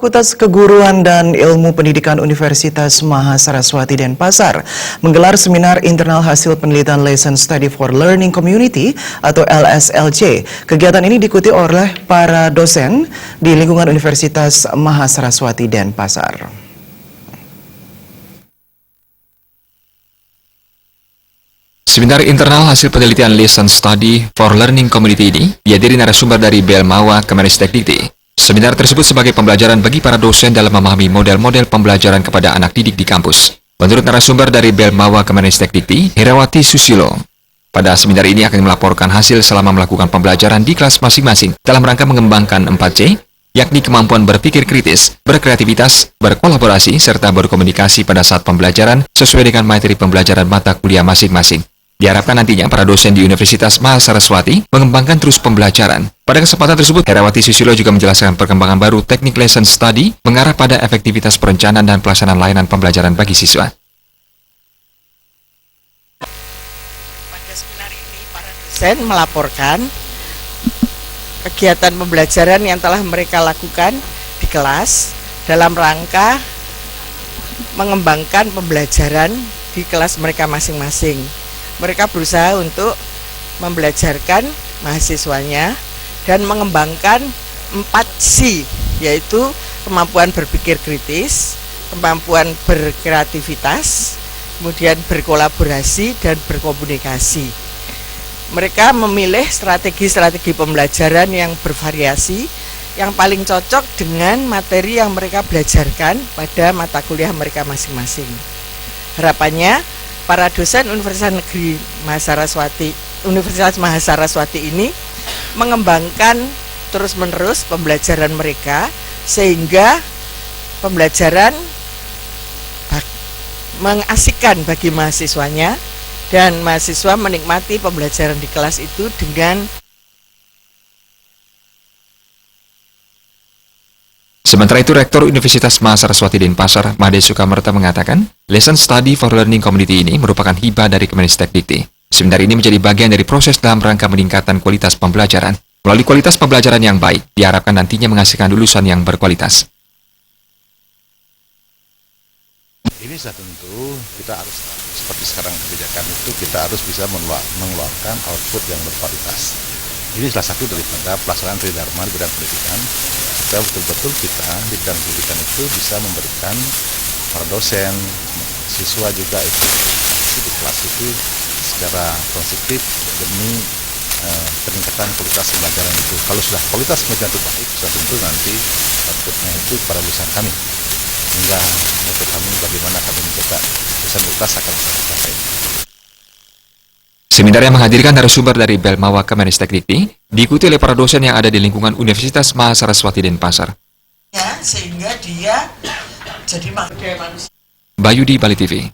Fakultas Keguruan dan Ilmu Pendidikan Universitas Mahasaraswati Denpasar menggelar seminar internal hasil penelitian Lesson Study for Learning Community atau LSLC. Kegiatan ini diikuti oleh para dosen di lingkungan Universitas Mahasaraswati Denpasar. Seminar internal hasil penelitian Lesson Study for Learning Community ini dihadiri narasumber dari BELMAWA Kemenristekdikti. Seminar tersebut sebagai pembelajaran bagi para dosen dalam memahami model-model pembelajaran kepada anak didik di kampus. Menurut narasumber dari BELMAWA Kemenristekdikti, Herawati Susilo, pada seminar ini akan melaporkan hasil selama melakukan pembelajaran di kelas masing-masing dalam rangka mengembangkan 4C, yakni kemampuan berpikir kritis, berkreativitas, berkolaborasi, serta berkomunikasi pada saat pembelajaran sesuai dengan materi pembelajaran mata kuliah masing-masing. Diharapkan nantinya para dosen di Universitas Mahasaraswati mengembangkan terus pembelajaran. Pada kesempatan tersebut, Herawati Susilo juga menjelaskan perkembangan baru teknik lesson study mengarah pada efektivitas perencanaan dan pelaksanaan layanan pembelajaran bagi siswa. Pada seminar ini, para dosen melaporkan kegiatan pembelajaran yang telah mereka lakukan di kelas dalam rangka mengembangkan pembelajaran di kelas mereka masing-masing. Mereka berusaha untuk membelajarkan mahasiswanya dan mengembangkan 4C, yaitu kemampuan berpikir kritis, kemampuan berkreativitas, kemudian berkolaborasi dan berkomunikasi. Mereka memilih strategi-strategi pembelajaran yang bervariasi, yang paling cocok dengan materi yang mereka belajarkan pada mata kuliah mereka masing-masing. Harapannya, para dosen Universitas Mahasaraswati ini mengembangkan terus-menerus pembelajaran mereka sehingga pembelajaran mengasihkan bagi mahasiswanya dan mahasiswa menikmati pembelajaran di kelas itu dengan. Sementara itu, Rektor Universitas Mahasaraswati Denpasar, Made Sukamerta mengatakan, Lesson Study for Learning Community ini merupakan hibah dari Kemenristekdikti. Seminar ini menjadi bagian dari proses dalam rangka meningkatkan kualitas pembelajaran. Melalui kualitas pembelajaran yang baik, diharapkan nantinya menghasilkan lulusan yang berkualitas. Ini sudah tentu kita harus, seperti sekarang kebijakan itu, kita harus bisa mengeluarkan output yang berkualitas. Ini salah satu daripada pelaksanaan tridharma di bidang pendidikan, supaya betul-betul kita di bidang pendidikan itu bisa memberikan para dosen, siswa juga itu di kelas itu secara konstruktif demi peningkatan kualitas pembelajaran itu. Kalau sudah kualitas pembelajaran itu baik, sudah tentu nanti outputnya itu para lulusan kami. Hingga untuk kami bagaimana kami mencetak lulusan kualitas akan tercapai. Seminar yang menghadirkan narasumber dari BELMAWA Kemenristekdikti diikuti oleh para dosen yang ada di lingkungan Universitas Mahasaraswati Denpasar. Ya, sehingga dia jadi manusia. Bayu di Bali TV.